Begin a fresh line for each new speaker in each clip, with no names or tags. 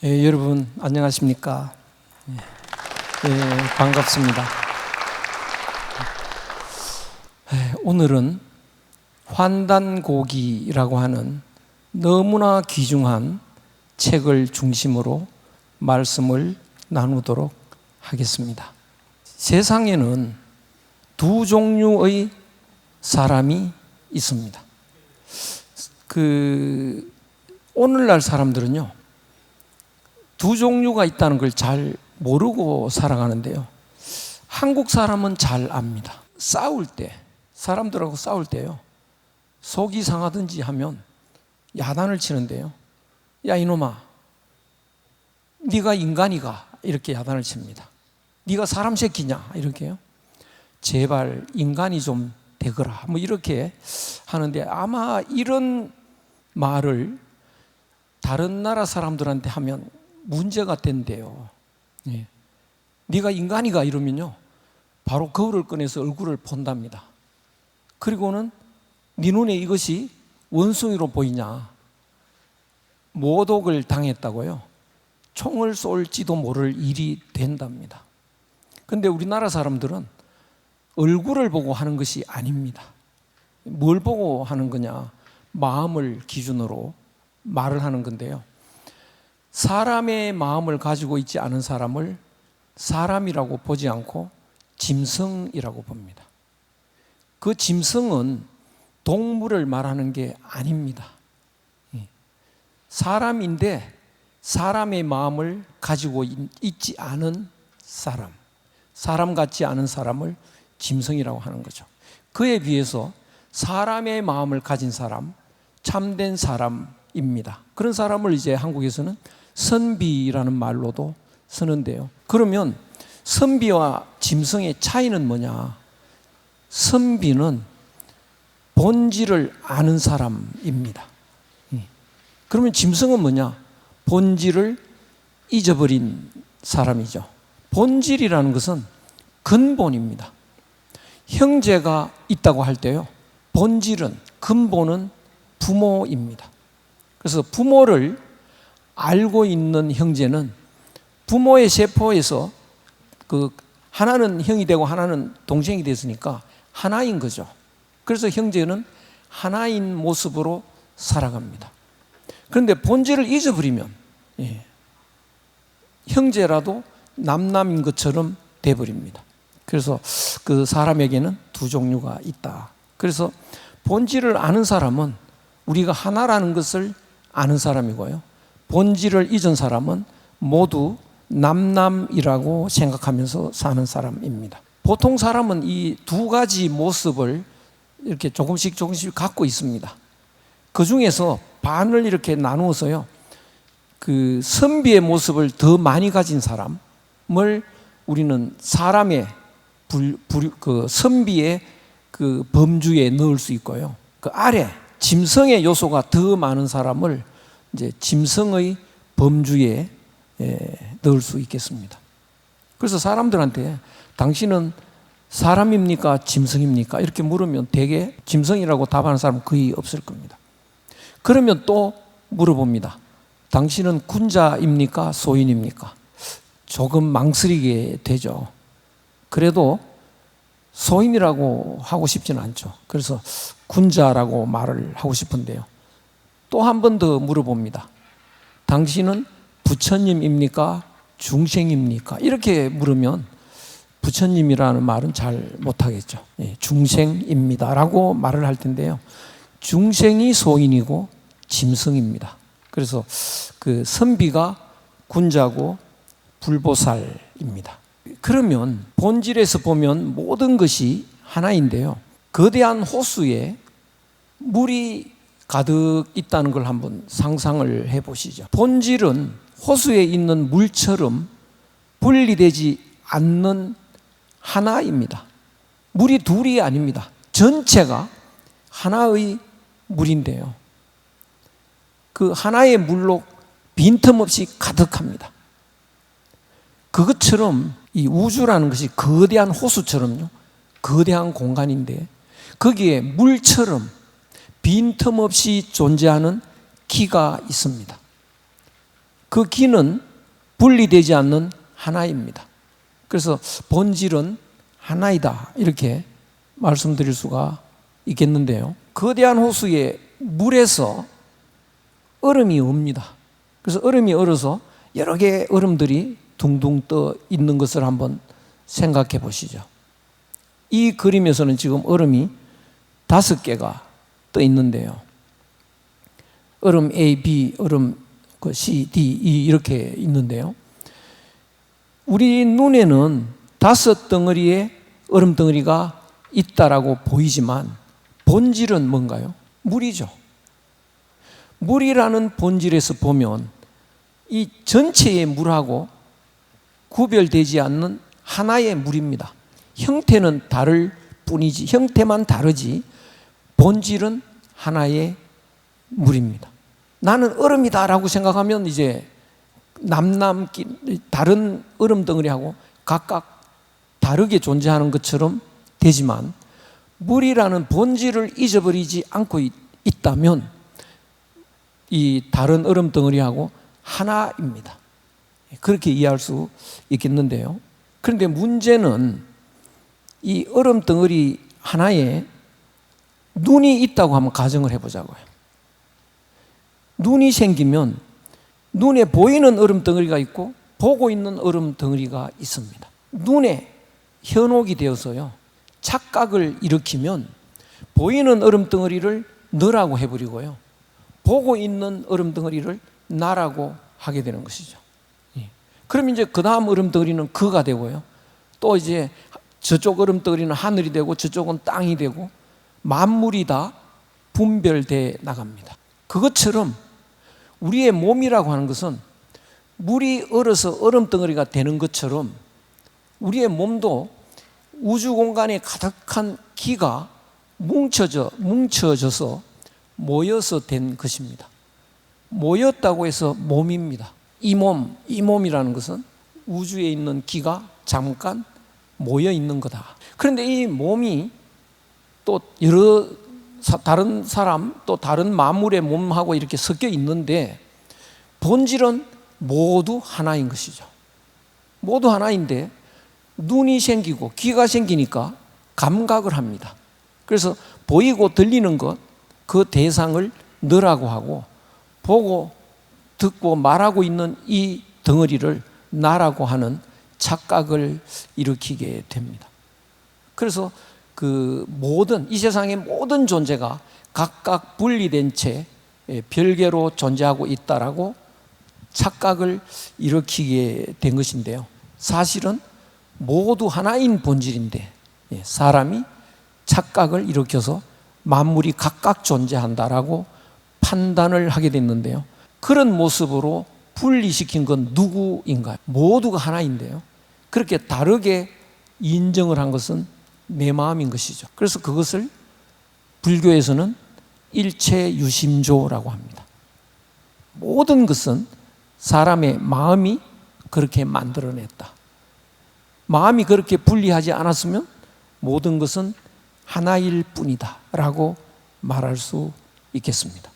여러분 안녕하십니까? 반갑습니다. 오늘은 환단고기라고 하는 너무나 귀중한 책을 중심으로 말씀을 나누도록 하겠습니다. 세상에는 두 종류의 사람이 있습니다. 오늘날 사람들은요, 두 종류가 있다는 걸 잘 모르고 살아가는데요. 한국 사람은 잘 압니다. 사람들하고 싸울 때요, 속이 상하든지 하면 야단을 치는데요. 야 이놈아, 네가 인간이가? 이렇게 야단을 칩니다. 네가 사람 새끼냐? 이렇게요. 제발 인간이 좀 되거라, 뭐 이렇게 하는데, 아마 이런 말을 다른 나라 사람들한테 하면 문제가 된대요. 네가 인간이가? 이러면요, 바로 거울을 꺼내서 얼굴을 본답니다. 그리고는 네 눈에 이것이 원숭이로 보이냐? 모독을 당했다고요. 총을 쏠지도 모를 일이 된답니다. 그런데 우리나라 사람들은 얼굴을 보고 하는 것이 아닙니다. 뭘 보고 하는 거냐? 마음을 기준으로 말을 하는 건데요. 사람의 마음을 가지고 있지 않은 사람을 사람이라고 보지 않고 짐승이라고 봅니다. 그 짐승은 동물을 말하는 게 아닙니다. 사람인데 사람의 마음을 가지고 있지 않은 사람 같지 않은 사람을 짐승이라고 하는 거죠. 그에 비해서 사람의 마음을 가진 사람, 참된 사람입니다. 그런 사람을 이제 한국에서는 선비라는 말로도 쓰는데요. 그러면 선비와 짐승의 차이는 뭐냐? 선비는 본질을 아는 사람입니다. 그러면 짐승은 뭐냐? 본질을 잊어버린 사람이죠. 본질이라는 것은 근본입니다. 형제가 있다고 할 때요, 본질은, 근본은 부모입니다. 그래서 부모를 알고 있는 형제는 부모의 세포에서 하나는 형이 되고 하나는 동생이 됐으니까 하나인 거죠. 그래서 형제는 하나인 모습으로 살아갑니다. 그런데 본질을 잊어버리면 형제라도 남남인 것처럼 돼버립니다. 그래서 그 사람에게는 두 종류가 있다. 그래서 본질을 아는 사람은 우리가 하나라는 것을 아는 사람이고요, 본질을 잊은 사람은 모두 남남이라고 생각하면서 사는 사람입니다. 보통 사람은 이 두 가지 모습을 이렇게 조금씩 갖고 있습니다. 그 중에서 반을 이렇게 나누어서요, 그 선비의 모습을 더 많이 가진 사람을 우리는 사람의 선비의 그 범주에 넣을 수 있고요, 그 아래 짐승의 요소가 더 많은 사람을 이제 짐승의 범주에 넣을 수 있겠습니다. 그래서 사람들한테 당신은 사람입니까? 짐승입니까? 이렇게 물으면 대개 짐승이라고 답하는 사람은 거의 없을 겁니다. 그러면 또 물어봅니다. 당신은 군자입니까? 소인입니까? 조금 망설이게 되죠. 그래도 소인이라고 하고 싶지는 않죠. 그래서 군자라고 말을 하고 싶은데요, 또 한 번 더 물어봅니다. 당신은 부처님입니까? 중생입니까? 이렇게 물으면 부처님이라는 말은 잘 못하겠죠. 중생입니다 라고 말을 할 텐데요, 중생이 소인이고 짐승입니다. 그래서 그 선비가 군자고 불보살입니다. 그러면 본질에서 보면 모든 것이 하나인데요, 거대한 호수에 물이 가득 있다는 걸 한번 상상을 해보시죠. 본질은 호수에 있는 물처럼 분리되지 않는 하나입니다. 물이 둘이 아닙니다. 전체가 하나의 물인데요, 그 하나의 물로 빈틈없이 가득합니다. 그것처럼 이 우주라는 것이 거대한 호수처럼요, 거대한 공간인데 거기에 물처럼 빈틈없이 존재하는 기가 있습니다. 그 기는 분리되지 않는 하나입니다. 그래서 본질은 하나이다, 이렇게 말씀드릴 수가 있겠는데요. 거대한 호수에 물에서 얼음이 옵니다. 그래서 얼음이 얼어서 여러 개의 얼음들이 둥둥 떠 있는 것을 한번 생각해 보시죠. 이 그림에서는 지금 얼음이 5개가 떠 있는데요. 얼음 A, B, 얼음 C, D, E 이렇게 있는데요. 우리 눈에는 5덩어리의 얼음 덩어리가 있다라고 보이지만 본질은 뭔가요? 물이죠. 물이라는 본질에서 보면 이 전체의 물하고 구별되지 않는 하나의 물입니다. 형태는 다를 뿐이지, 형태만 다르지 본질은 하나의 물입니다. 나는 얼음이다라고 생각하면 이제 다른 얼음 덩어리하고 각각 다르게 존재하는 것처럼 되지만, 물이라는 본질을 잊어버리지 않고 있다면 이 다른 얼음 덩어리하고 하나입니다. 그렇게 이해할 수 있겠는데요. 그런데 문제는 이 얼음 덩어리 하나에 눈이 있다고 한번 가정을 해보자고요. 눈이 생기면 눈에 보이는 얼음 덩어리가 있고 보고 있는 얼음 덩어리가 있습니다. 눈에 현혹이 되어서요, 착각을 일으키면 보이는 얼음 덩어리를 너라고 해버리고요, 보고 있는 얼음 덩어리를 나라고 하게 되는 것이죠. 그럼 이제 그 다음 얼음 덩어리는 그가 되고요, 또 이제 저쪽 얼음 덩어리는 하늘이 되고 저쪽은 땅이 되고 만물이 다 분별돼 나갑니다. 그것처럼 우리의 몸이라고 하는 것은 물이 얼어서 얼음 덩어리가 되는 것처럼 우리의 몸도 우주 공간에 가득한 기가 뭉쳐져서 모여서 된 것입니다. 모였다고 해서 몸입니다. 이 몸이라는 것은 우주에 있는 기가 잠깐 모여 있는 거다. 그런데 이 몸이 또 여러 다른 사람, 또 다른 만물의 몸하고 이렇게 섞여 있는데 본질은 모두 하나인 것이죠. 모두 하나인데 눈이 생기고 귀가 생기니까 감각을 합니다. 그래서 보이고 들리는 것, 그 대상을 너라고 하고, 보고 듣고 말하고 있는 이 덩어리를 나라고 하는 착각을 일으키게 됩니다. 그래서 이 세상의 모든 존재가 각각 분리된 채 별개로 존재하고 있다라고 착각을 일으키게 된 것인데요. 사실은 모두 하나인 본질인데 사람이 착각을 일으켜서 만물이 각각 존재한다라고 판단을 하게 됐는데요. 그런 모습으로 분리시킨 건 누구인가요? 모두가 하나인데요. 그렇게 다르게 인정을 한 것은 내 마음인 것이죠. 그래서 그것을 불교에서는 일체유심조라고 합니다. 모든 것은 사람의 마음이 그렇게 만들어냈다. 마음이 그렇게 분리하지 않았으면 모든 것은 하나일 뿐이다 라고 말할 수 있겠습니다.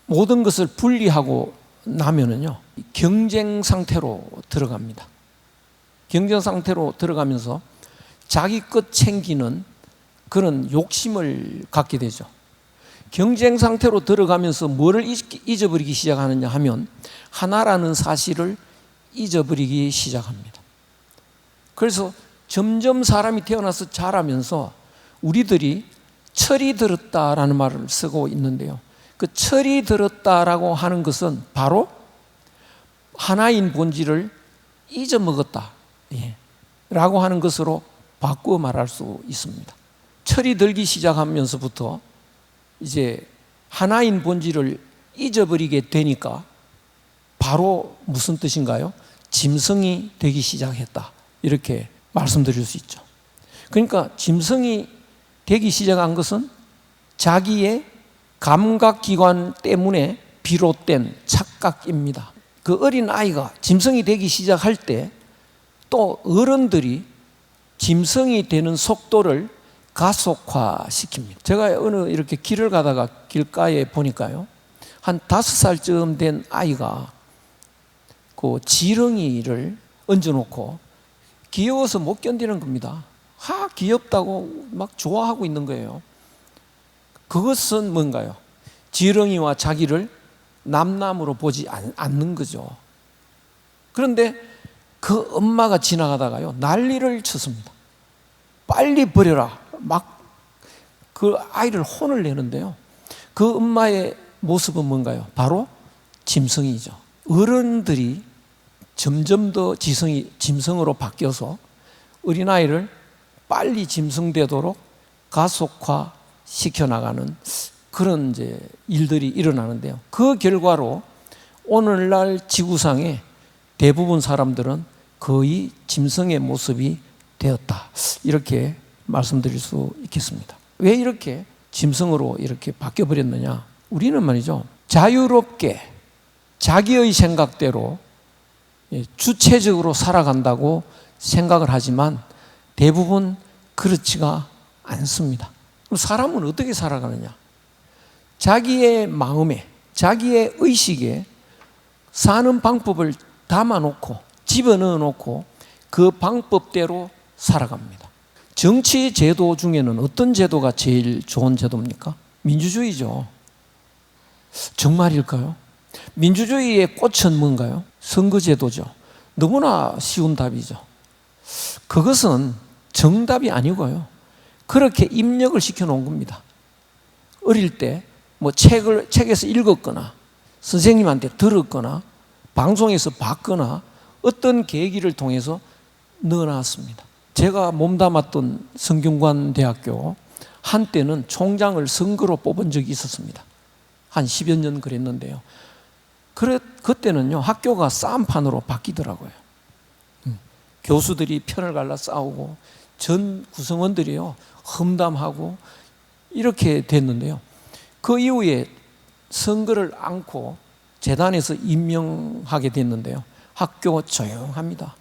모든 것을 분리하고 나면은요, 경쟁 상태로 들어갑니다. 경쟁 상태로 들어가면서 자기 것 챙기는 그런 욕심을 갖게 되죠. 경쟁 상태로 들어가면서 뭐를 잊어버리기 시작하느냐 하면 하나라는 사실을 잊어버리기 시작합니다. 그래서 점점 사람이 태어나서 자라면서 우리들이 철이 들었다라는 말을 쓰고 있는데요. 그 철이 들었다라고 하는 것은 바로 하나인 본질을 잊어먹었다 라고 하는 것으로 바꾸어 말할 수 있습니다. 철이 들기 시작하면서부터 이제 하나인 본질을 잊어버리게 되니까 바로 무슨 뜻인가요? 짐승이 되기 시작했다, 이렇게 말씀드릴 수 있죠. 그러니까 짐승이 되기 시작한 것은 자기의 감각기관 때문에 비롯된 착각입니다. 그 어린 아이가 짐승이 되기 시작할 때 또 어른들이 짐승이 되는 속도를 가속화시킵니다. 제가 어느 이렇게 길을 가다가 길가에 보니까요, 한 5살쯤 된 아이가 그 지렁이를 얹어놓고 귀여워서 못 견디는 겁니다. 귀엽다고 막 좋아하고 있는 거예요. 그것은 뭔가요? 지렁이와 자기를 남남으로 보지 않는 거죠. 그런데 그 엄마가 지나가다가요, 난리를 쳤습니다. 빨리 버려라. 막 그 아이를 혼을 내는데요. 그 엄마의 모습은 뭔가요? 바로 짐승이죠. 어른들이 점점 더 짐승으로 바뀌어서 어린아이를 빨리 짐승되도록 가속화 시켜나가는 그런 이제 일들이 일어나는데요. 그 결과로 오늘날 지구상의 대부분 사람들은 거의 짐승의 모습이 되었다. 이렇게 말씀드릴 수 있겠습니다. 왜 이렇게 짐승으로 이렇게 바뀌어버렸느냐? 우리는 말이죠, 자유롭게 자기의 생각대로 주체적으로 살아간다고 생각을 하지만 대부분 그렇지가 않습니다. 그럼 사람은 어떻게 살아가느냐? 자기의 마음에, 자기의 의식에 사는 방법을 담아놓고 집어넣어 놓고 그 방법대로 살아갑니다. 정치 제도 중에는 어떤 제도가 제일 좋은 제도입니까? 민주주의죠. 정말일까요? 민주주의의 꽃은 뭔가요? 선거제도죠. 너무나 쉬운 답이죠. 그것은 정답이 아니고요, 그렇게 입력을 시켜놓은 겁니다. 어릴 때 뭐 책에서 읽었거나 선생님한테 들었거나 방송에서 봤거나 어떤 계기를 통해서 넣어놨습니다. 제가 몸담았던 성균관대학교 한때는 총장을 선거로 뽑은 적이 있었습니다. 한 10여 년 그랬는데요. 그때는요, 학교가 싸움판으로 바뀌더라고요. 교수들이 편을 갈라 싸우고 전 구성원들이요, 험담하고 이렇게 됐는데요. 그 이후에 선거를 안고 재단에서 임명하게 됐는데요. 학교 조용합니다.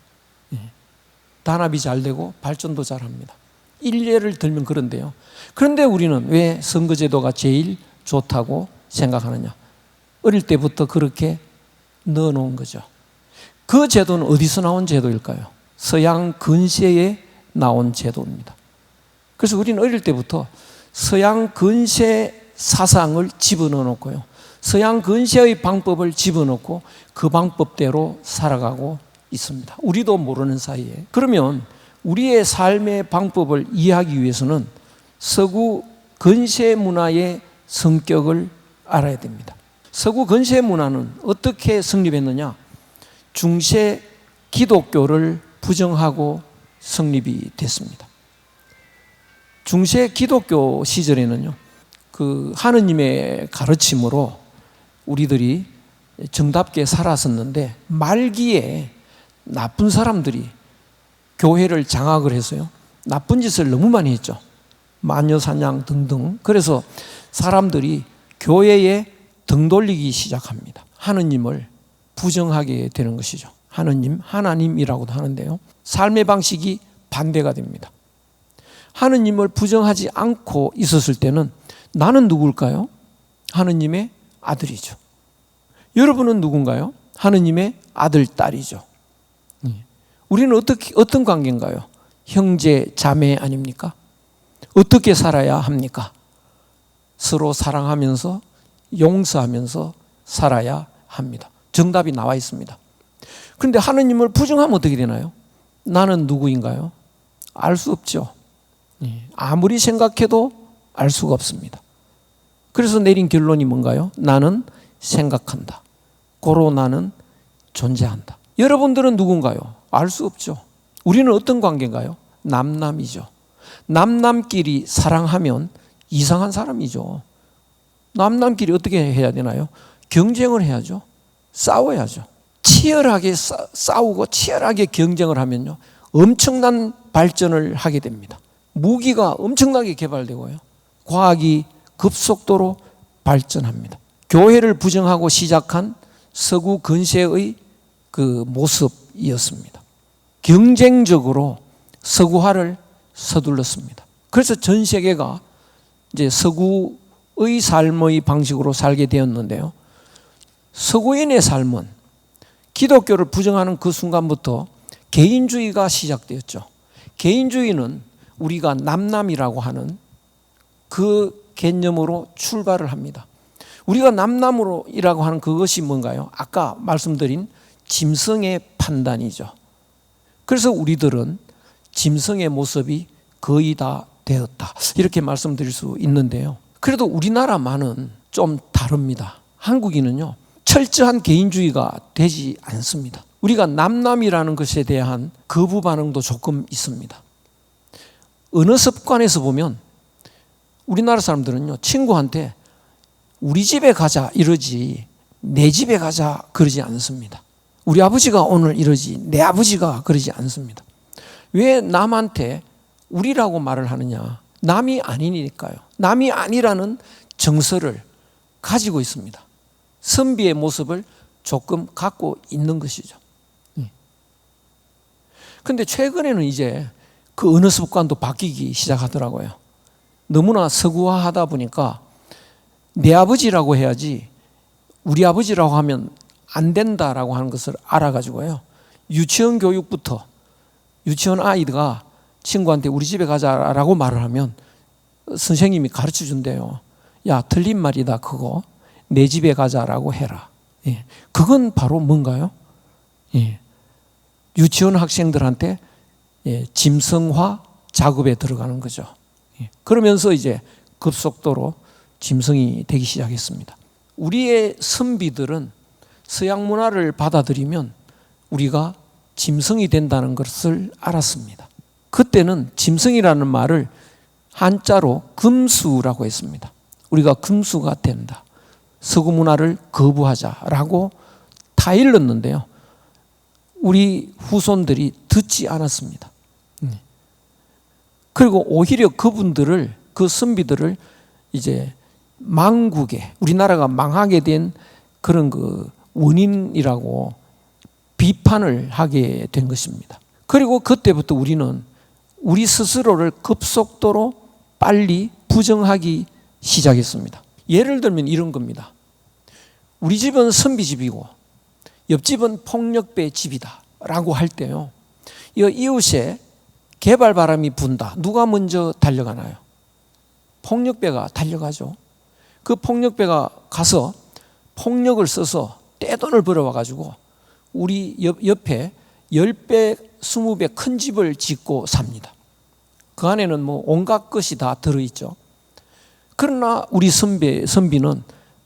단합이 잘 되고 발전도 잘합니다. 일례를 들면 그런데요. 그런데 우리는 왜 선거제도가 제일 좋다고 생각하느냐? 어릴 때부터 그렇게 넣어놓은 거죠. 그 제도는 어디서 나온 제도일까요? 서양 근시에 나온 제도입니다. 그래서 우리는 어릴 때부터 서양 근시 사상을 집어넣어 놓고요, 서양 근시의 방법을 집어넣고 그 방법대로 살아가고 있습니다. 우리도 모르는 사이에. 그러면 우리의 삶의 방법을 이해하기 위해서는 서구 근시의 문화의 성격을 알아야 됩니다. 서구 근시의 문화는 어떻게 성립했느냐? 중세 기독교를 부정하고 성립이 됐습니다. 중세 기독교 시절에는요, 그 하느님의 가르침으로 우리들이 정답게 살았었는데, 말기에 나쁜 사람들이 교회를 장악을 해서요, 나쁜 짓을 너무 많이 했죠. 마녀 사냥 등등. 그래서 사람들이 교회에 등 돌리기 시작합니다. 하느님을 부정하게 되는 것이죠. 하나님이라고도 하는데요, 삶의 방식이 반대가 됩니다. 하느님을 부정하지 않고 있었을 때는 나는 누굴까요? 하느님의 아들이죠. 여러분은 누군가요? 하느님의 아들, 딸이죠. 우리는 어떤 관계인가요? 형제, 자매 아닙니까? 어떻게 살아야 합니까? 서로 사랑하면서 용서하면서 살아야 합니다. 정답이 나와 있습니다. 그런데 하느님을 부정하면 어떻게 되나요? 나는 누구인가요? 알 수 없죠. 아무리 생각해도 알 수가 없습니다. 그래서 내린 결론이 뭔가요? 나는 생각한다. 고로 나는 존재한다. 여러분들은 누군가요? 알 수 없죠. 우리는 어떤 관계인가요? 남남이죠. 남남끼리 사랑하면 이상한 사람이죠. 남남끼리 어떻게 해야 되나요? 경쟁을 해야죠. 싸워야죠. 치열하게 싸우고 치열하게 경쟁을 하면요, 엄청난 발전을 하게 됩니다. 무기가 엄청나게 개발되고요, 과학이 급속도로 발전합니다. 교회를 부정하고 시작한 서구 근시의 그 모습이었습니다. 경쟁적으로 서구화를 서둘렀습니다. 그래서 전 세계가 이제 서구의 삶의 방식으로 살게 되었는데요, 서구인의 삶은 기독교를 부정하는 그 순간부터 개인주의가 시작되었죠. 개인주의는 우리가 남남이라고 하는 그 개념으로 출발을 합니다. 우리가 남남으로이라고 하는 그것이 뭔가요? 아까 말씀드린 짐승의 판단이죠. 그래서 우리들은 짐승의 모습이 거의 다 되었다, 이렇게 말씀드릴 수 있는데요. 그래도 우리나라만은 좀 다릅니다. 한국인은요, 철저한 개인주의가 되지 않습니다. 우리가 남남이라는 것에 대한 거부 반응도 조금 있습니다. 언어 습관에서 보면 우리나라 사람들은요, 친구한테 우리 집에 가자 이러지 내 집에 가자 그러지 않습니다. 우리 아버지가 오늘 이러지 내 아버지가 그러지 않습니다. 왜 남한테 우리라고 말을 하느냐? 남이 아니니까요. 남이 아니라는 정서를 가지고 있습니다. 선비의 모습을 조금 갖고 있는 것이죠. 그런데 최근에는 이제 그 언어 습관도 바뀌기 시작하더라고요. 너무나 서구화하다 보니까 내 아버지라고 해야지 우리 아버지라고 하면 안 된다라고 하는 것을 알아가지고요, 유치원 교육부터 유치원 아이가 친구한테 우리 집에 가자라고 말을 하면 선생님이 가르쳐 준대요. 야, 틀린 말이다 그거. 내 집에 가자라고 해라. 예. 그건 바로 뭔가요? 예. 유치원 학생들한테 짐승화 작업에 들어가는 거죠. 예. 그러면서 이제 급속도로 짐승이 되기 시작했습니다. 우리의 선비들은 서양 문화를 받아들이면 우리가 짐승이 된다는 것을 알았습니다. 그때는 짐승이라는 말을 한자로 금수라고 했습니다. 우리가 금수가 된다, 서구 문화를 거부하자라고 타일렀는데요, 우리 후손들이 듣지 않았습니다. 그리고 오히려 그분들을, 그 선비들을 이제 망국에, 우리나라가 망하게 된 그런 그 원인이라고 비판을 하게 된 것입니다. 그리고 그때부터 우리는 우리 스스로를 급속도로 빨리 부정하기 시작했습니다. 예를 들면 이런 겁니다. 우리 집은 선비집이고 옆집은 폭력배 집이다 라고 할 때요, 이 이웃에 개발 바람이 분다. 누가 먼저 달려가나요? 폭력배가 달려가죠. 그 폭력배가 가서 폭력을 써서 떼돈을 벌어와 가지고 우리 옆에 10배, 20배 큰 집을 짓고 삽니다. 그 안에는 뭐 온갖 것이 다 들어있죠. 그러나 우리 선비는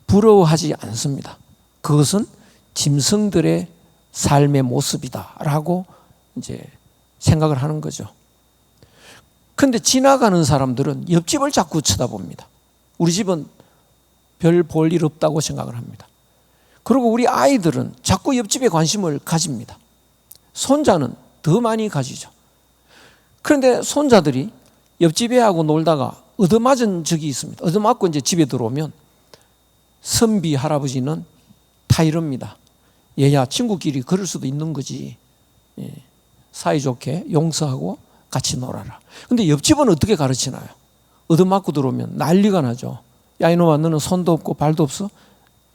부러워하지 않습니다. 그것은 짐승들의 삶의 모습이다라고 이제 생각을 하는 거죠. 그런데 지나가는 사람들은 옆집을 자꾸 쳐다봅니다. 우리 집은 별 볼 일 없다고 생각을 합니다. 그리고 우리 아이들은 자꾸 옆집에 관심을 가집니다. 손자는 더 많이 가지죠. 그런데 손자들이 옆집 애하고 놀다가 얻어맞은 적이 있습니다. 얻어맞고 이제 집에 들어오면 선비 할아버지는 다 이럽니다. 얘야, 친구끼리 그럴 수도 있는 거지. 사이좋게 용서하고 같이 놀아라. 근데 옆집은 어떻게 가르치나요? 얻어맞고 들어오면 난리가 나죠. 야, 이놈아, 너는 손도 없고 발도 없어?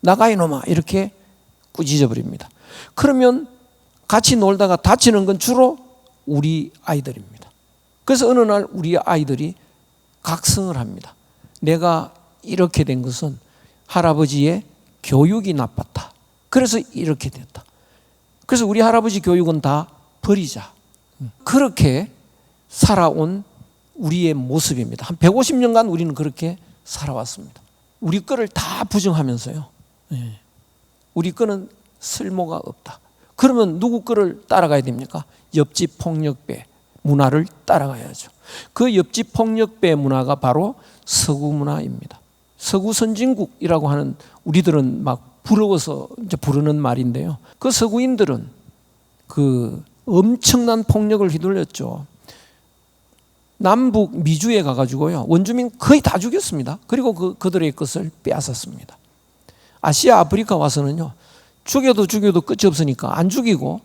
나가, 이놈아. 이렇게 꾸짖어 버립니다. 그러면 같이 놀다가 다치는 건 주로 우리 아이들입니다. 그래서 어느 날 우리 아이들이 각성을 합니다. 내가 이렇게 된 것은 할아버지의 교육이 나빴다. 그래서 이렇게 됐다. 그래서 우리 할아버지 교육은 다 버리자. 그렇게 살아온 우리의 모습입니다. 한 150년간 우리는 그렇게 살아왔습니다. 우리 거를 다 부정하면서요, 우리 거는 쓸모가 없다. 그러면 누구 거를 따라가야 됩니까? 옆집 폭력배 문화를 따라가야죠. 그 옆집 폭력배 문화가 바로 서구 문화입니다. 서구 선진국이라고 하는, 우리들은 막 부러워서 이제 부르는 말인데요, 그 서구인들은 그 엄청난 폭력을 휘둘렸죠. 남북 미주에 가가지고요, 원주민 거의 다 죽였습니다. 그리고 그들의 것을 빼앗았습니다. 아시아, 아프리카 와서는요, 죽여도 끝이 없으니까 안 죽이고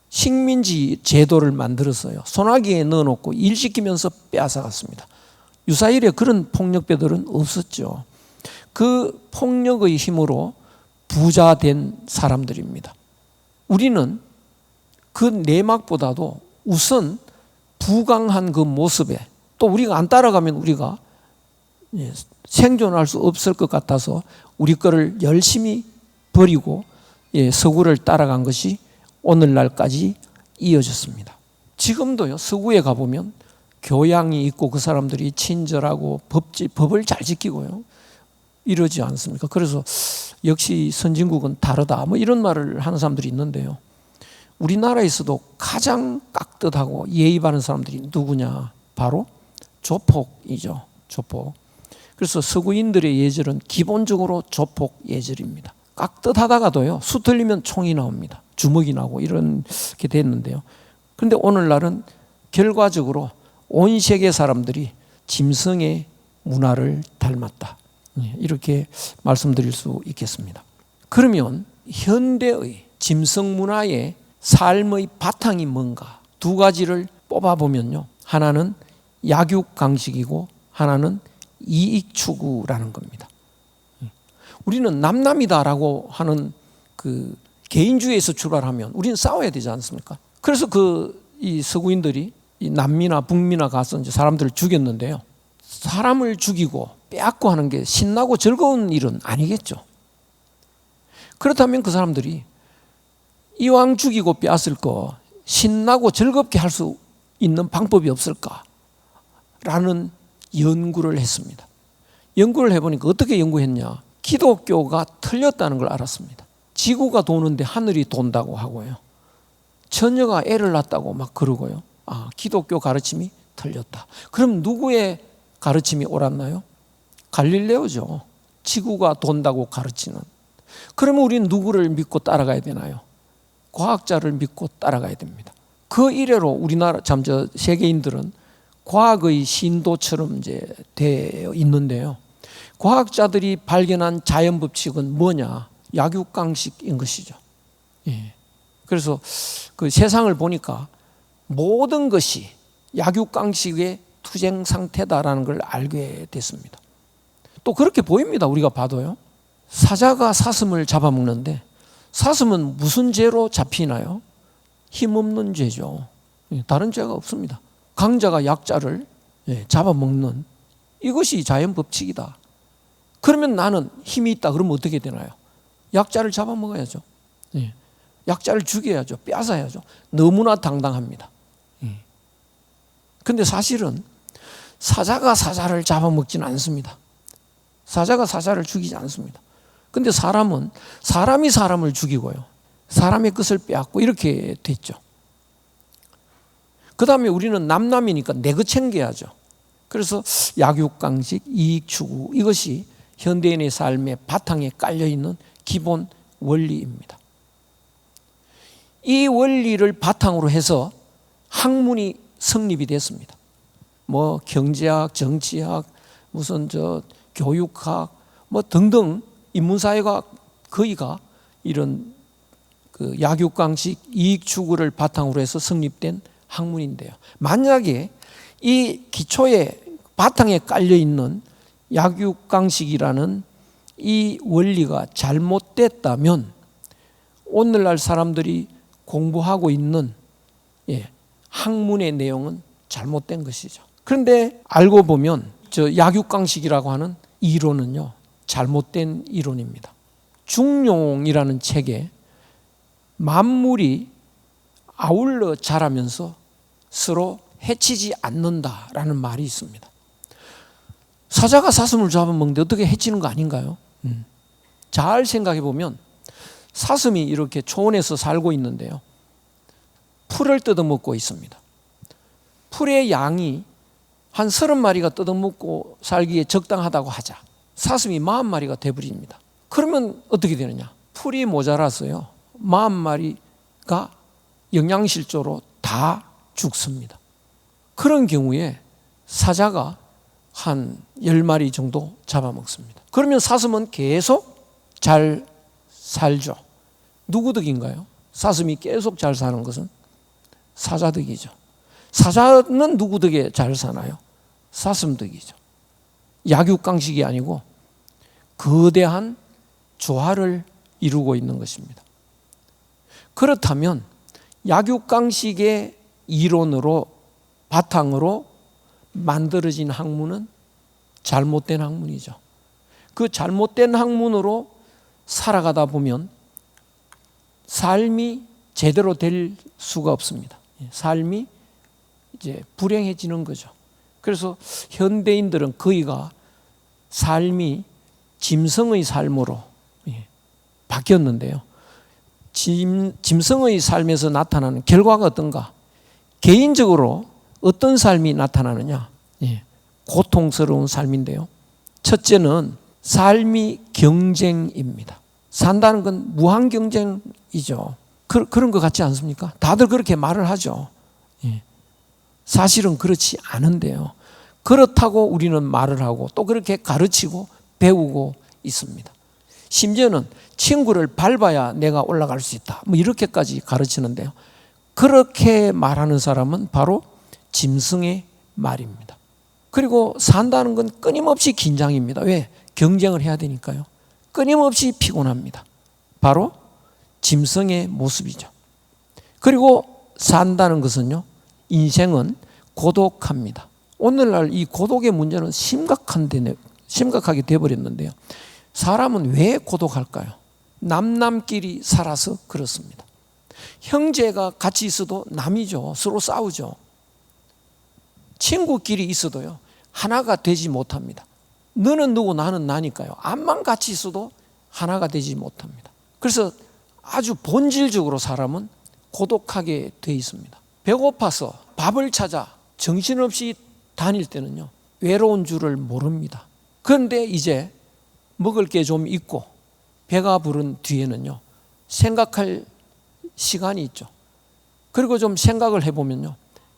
식민지 제도를 만들었어요. 소나기에 넣어놓고 일 시키면서 빼앗아갔습니다. 유사일에 그런 폭력배들은 없었죠. 그 폭력의 힘으로 부자 된 사람들입니다. 우리는 그 내막보다도 우선 부강한 그 모습에, 또 우리가 안 따라가면 우리가 생존할 수 없을 것 같아서 우리 거를 열심히 버리고 서구를 따라간 것이 오늘날까지 이어졌습니다. 지금도요, 서구에 가보면 교양이 있고 그 사람들이 친절하고 법을 잘 지키고요, 이러지 않습니까? 그래서 역시 선진국은 다르다, 뭐 이런 말을 하는 사람들이 있는데요, 우리나라에서도 가장 깍듯하고 예의 바른 사람들이 누구냐? 바로 조폭이죠. 조폭. 그래서 서구인들의 예절은 기본적으로 조폭 예절입니다. 깍듯하다가도요, 수 틀리면 총이 나옵니다. 주먹이 나고 이렇게 됐는데요. 그런데 오늘날은 결과적으로 온 세계 사람들이 짐승의 문화를 닮았다, 이렇게 말씀드릴 수 있겠습니다. 그러면 현대의 짐승 문화의 삶의 바탕이 뭔가? 두 가지를 뽑아보면요, 하나는 약육강식이고 하나는 이익추구라는 겁니다. 우리는 남남이다라고 하는 그 개인주의에서 출발하면 우리는 싸워야 되지 않습니까? 그래서 이 서구인들이 이 남미나 북미나 가서 이제 사람들을 죽였는데요, 사람을 죽이고 빼앗고 하는 게 신나고 즐거운 일은 아니겠죠. 그렇다면 그 사람들이 이왕 죽이고 빼앗을 거 신나고 즐겁게 할 수 있는 방법이 없을까라는 연구를 했습니다. 연구를 해보니까 어떻게 연구했냐? 기독교가 틀렸다는 걸 알았습니다. 지구가 도는데 하늘이 돈다고 하고요, 처녀가 애를 낳았다고 막 그러고요. 기독교 가르침이 틀렸다. 그럼 누구의 가르침이 옳았나요? 갈릴레오죠. 지구가 돈다고 가르치는. 그러면 우리는 누구를 믿고 따라가야 되나요? 과학자를 믿고 따라가야 됩니다. 그 이래로 우리나라 세계인들은 과학의 신도처럼 이제 되어 있는데요, 과학자들이 발견한 자연 법칙은 뭐냐? 약육강식인 것이죠. 그래서 그 세상을 보니까 모든 것이 약육강식의 투쟁 상태다라는 걸 알게 됐습니다. 또 그렇게 보입니다. 우리가 봐도요, 사자가 사슴을 잡아먹는데 사슴은 무슨 죄로 잡히나요? 힘없는 죄죠. 다른 죄가 없습니다. 강자가 약자를 잡아먹는, 이것이 자연 법칙이다. 그러면 나는 힘이 있다. 그러면 어떻게 되나요? 약자를 잡아먹어야죠. 약자를 죽여야죠. 빼앗아야죠. 너무나 당당합니다. 그런데 사실은 사자가 사자를 잡아먹지는 않습니다. 사자가 사자를 죽이지 않습니다. 그런데 사람은 사람이 사람을 죽이고요, 사람의 것을 빼앗고 이렇게 됐죠. 그 다음에 우리는 남남이니까 내 것 챙겨야죠. 그래서 약육강식, 이익추구, 이것이 현대인의 삶의 바탕에 깔려있는 기본 원리입니다. 이 원리를 바탕으로 해서 학문이 성립이 됐습니다. 뭐 경제학, 정치학, 무슨 교육학, 뭐 등등 인문사회가 거의가 이런 그 약육강식, 이익추구를 바탕으로 해서 성립된 학문인데요, 만약에 이 기초에 바탕에 깔려 있는 약육강식이라는 이 원리가 잘못됐다면 오늘날 사람들이 공부하고 있는 학문의 내용은 잘못된 것이죠. 그런데 알고 보면 약육강식이라고 하는 이론은요, 잘못된 이론입니다. 중용이라는 책에 만물이 아울러 자라면서 서로 해치지 않는다라는 말이 있습니다. 사자가 사슴을 잡아먹는데 어떻게 해치는 거 아닌가요? 잘 생각해 보면 사슴이 이렇게 초원에서 살고 있는데요, 풀을 뜯어먹고 있습니다. 풀의 양이 한 30마리가 뜯어먹고 살기에 적당하다고 하자. 사슴이 40마리가 돼버립니다. 그러면 어떻게 되느냐? 풀이 모자라서요, 40마리가 영양실조로 다 죽습니다. 그런 경우에 사자가 한 10마리 정도 잡아먹습니다. 그러면 사슴은 계속 잘 살죠. 누구 덕인가요? 사슴이 계속 잘 사는 것은 사자 덕이죠. 사자는 누구 덕에 잘 사나요? 사슴 덕이죠. 약육강식이 아니고 거대한 조화를 이루고 있는 것입니다. 그렇다면 약육강식의 이론으로 바탕으로 만들어진 학문은 잘못된 학문이죠. 그 잘못된 학문으로 살아가다 보면 삶이 제대로 될 수가 없습니다. 삶이 이제 불행해지는 거죠. 그래서 현대인들은 거의가 삶이 짐승의 삶으로 바뀌었는데요. 짐승의 삶에서 나타나는 결과가 어떤가? 개인적으로 어떤 삶이 나타나느냐? 고통스러운 삶인데요. 첫째는 삶이 경쟁입니다. 산다는 건 무한 경쟁이죠. 그런 것 같지 않습니까? 다들 그렇게 말을 하죠. 사실은 그렇지 않은데요. 그렇다고 우리는 말을 하고 또 그렇게 가르치고 배우고 있습니다. 심지어는 친구를 밟아야 내가 올라갈 수 있다. 뭐 이렇게까지 가르치는데요. 그렇게 말하는 사람은 바로 짐승의 말입니다. 그리고 산다는 건 끊임없이 긴장입니다. 왜? 경쟁을 해야 되니까요. 끊임없이 피곤합니다. 바로 짐승의 모습이죠. 그리고 산다는 것은요, 인생은 고독합니다. 오늘날 이 고독의 문제는 심각하게 되어버렸는데요. 사람은 왜 고독할까요? 남끼리 살아서 그렇습니다. 형제가 같이 있어도 남이죠. 서로 싸우죠. 친구끼리 있어도요, 하나가 되지 못합니다. 너는 누구 나는 나니까요. 암만 같이 있어도 하나가 되지 못합니다. 그래서 아주 본질적으로 사람은 고독하게 되어 있습니다. 배고파서 밥을 찾아 정신없이 다닐 때는요, 외로운 줄을 모릅니다. 그런데 이제 먹을 게 좀 있고 배가 부른 뒤에는요, 생각할 시간이 있죠. 그리고 좀 생각을 해보면요,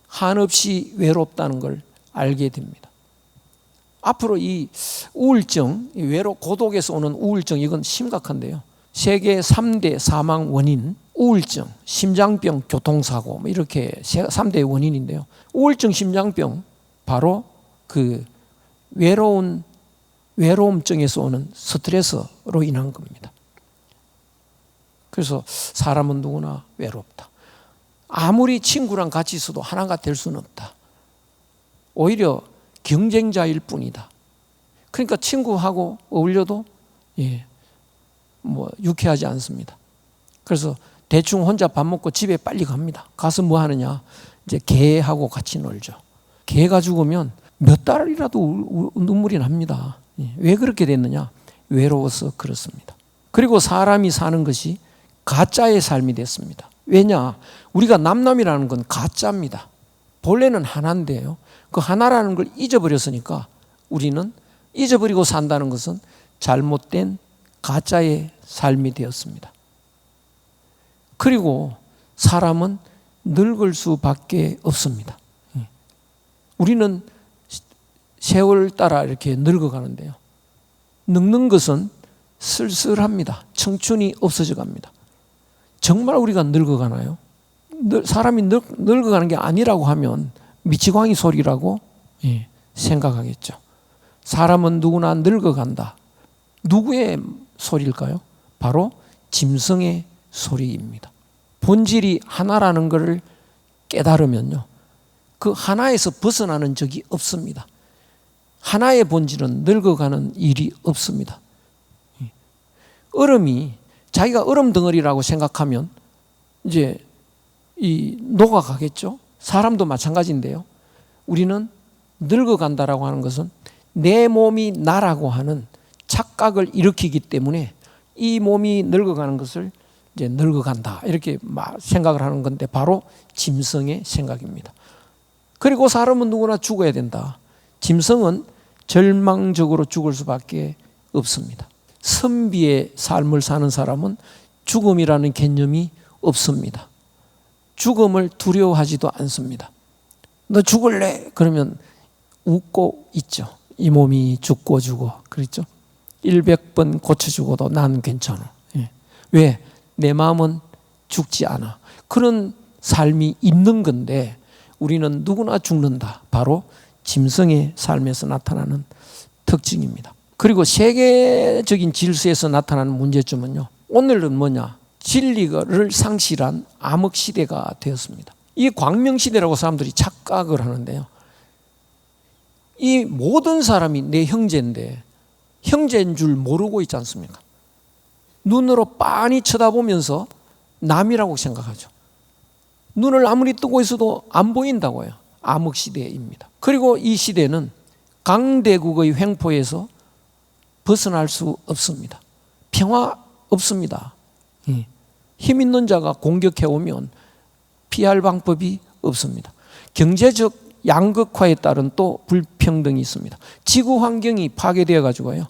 한없이 외롭다는 걸 알게 됩니다. 앞으로 이 우울증, 고독에서 오는 우울증, 이건 심각한데요. 세계 3대 사망 원인, 우울증, 심장병, 교통사고, 뭐 이렇게 3대 원인인데요. 우울증, 심장병, 바로 그 외로움증에서 오는 스트레스로 인한 겁니다. 그래서 사람은 누구나 외롭다. 아무리 친구랑 같이 있어도 하나가 될 수는 없다. 오히려 경쟁자일 뿐이다. 그러니까 친구하고 어울려도 유쾌하지 않습니다. 그래서 대충 혼자 밥 먹고 집에 빨리 갑니다. 가서 뭐 하느냐? 이제 개하고 같이 놀죠. 개가 죽으면 몇 달이라도 눈물이 납니다. 왜 그렇게 됐느냐? 외로워서 그렇습니다. 그리고 사람이 사는 것이 가짜의 삶이 됐습니다. 왜냐? 우리가 남이라는 건 가짜입니다. 본래는 하나인데요. 그 하나라는 걸 잊어버렸으니까 우리는 잊어버리고 산다는 것은 잘못된 가짜의 삶이 되었습니다. 그리고 사람은 늙을 수밖에 없습니다. 우리는 세월 따라 이렇게 늙어가는데요. 늙는 것은 쓸쓸합니다. 청춘이 없어져 갑니다. 정말 우리가 늙어가나요? 사람이 늙어가는 게 아니라고 하면 미치광이 소리라고 생각하겠죠. 사람은 누구나 늙어간다. 누구의 소리일까요? 바로 짐승의 소리입니다. 본질이 하나라는 것을 깨달으면요, 그 하나에서 벗어나는 적이 없습니다. 하나의 본질은 늙어가는 일이 없습니다. 얼음이 자기가 얼음 덩어리라고 생각하면 이제 녹아가겠죠. 사람도 마찬가지인데요. 우리는 늙어간다라고 하는 것은 내 몸이 나라고 하는 착각을 일으키기 때문에 이 몸이 늙어가는 것을 이제 늙어간다 이렇게 생각을 하는 건데 바로 짐승의 생각입니다. 그리고 사람은 누구나 죽어야 된다. 짐승은 절망적으로 죽을 수밖에 없습니다. 선비의 삶을 사는 사람은 죽음이라는 개념이 없습니다. 죽음을 두려워하지도 않습니다. 너 죽을래? 그러면 웃고 있죠. 이 몸이 죽고 죽어. 그렇죠? 100번 고쳐 죽어도 난 괜찮아. 왜? 내 마음은 죽지 않아. 그런 삶이 있는 건데 우리는 누구나 죽는다. 바로 짐승의 삶에서 나타나는 특징입니다. 그리고 세계적인 질서에서 나타나는 문제점은요, 오늘은 뭐냐? 진리를 상실한 암흑 시대가 되었습니다. 이 광명 시대라고 사람들이 착각을 하는데요. 이 모든 사람이 내 형제인데 형제인 줄 모르고 있지 않습니까? 눈으로 빤히 쳐다보면서 남이라고 생각하죠. 눈을 아무리 뜨고 있어도 안 보인다고요. 암흑 시대입니다. 그리고 이 시대는 강대국의 횡포에서 벗어날 수 없습니다. 평화 없습니다. 힘 있는 자가 공격해 오면 피할 방법이 없습니다. 경제적 양극화에 따른 또 불평등이 있습니다. 지구 환경이 파괴되어 가지고요.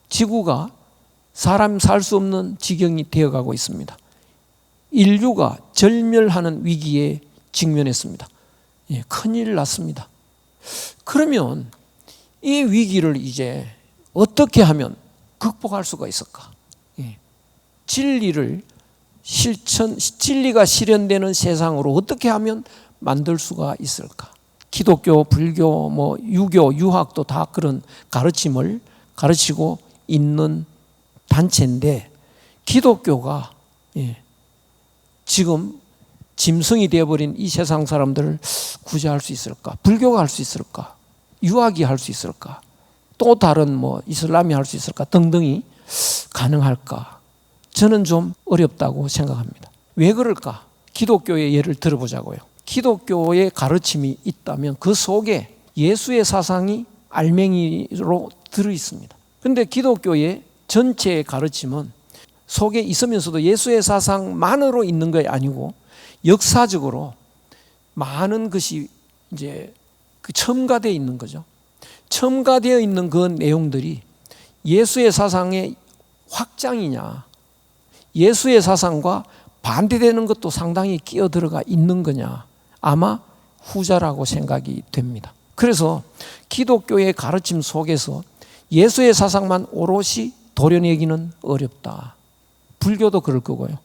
지구가 사람 살 수 없는 지경이 되어가고 있습니다. 인류가 절멸하는 위기에 직면했습니다. 큰일 났습니다. 그러면 이 위기를 이제 어떻게 하면 극복할 수가 있을까? 진리가 실현되는 세상으로 어떻게 하면 만들 수가 있을까? 기독교, 불교, 유교, 유학도 다 그런 가르침을 가르치고 있는 단체인데 기독교가 지금 짐승이 되어버린 이 세상 사람들을 구제할 수 있을까? 불교가 할 수 있을까? 유학이 할 수 있을까? 또 다른 이슬람이 할 수 있을까? 등등이 가능할까? 저는 좀 어렵다고 생각합니다. 왜 그럴까? 기독교의 예를 들어보자고요. 기독교의 가르침이 있다면 그 속에 예수의 사상이 알맹이로 들어있습니다. 그런데 기독교의 전체의 가르침은 속에 있으면서도 예수의 사상만으로 있는 게 아니고 역사적으로 많은 것이 이제 첨가되어 있는 거죠. 첨가되어 있는 그 내용들이 예수의 사상의 확장이냐, 예수의 사상과 반대되는 것도 상당히 끼어 들어가 있는 거냐, 아마 후자라고 생각이 됩니다. 그래서 기독교의 가르침 속에서 예수의 사상만 오롯이 도려내기는 어렵다. 불교도 그럴 거고요.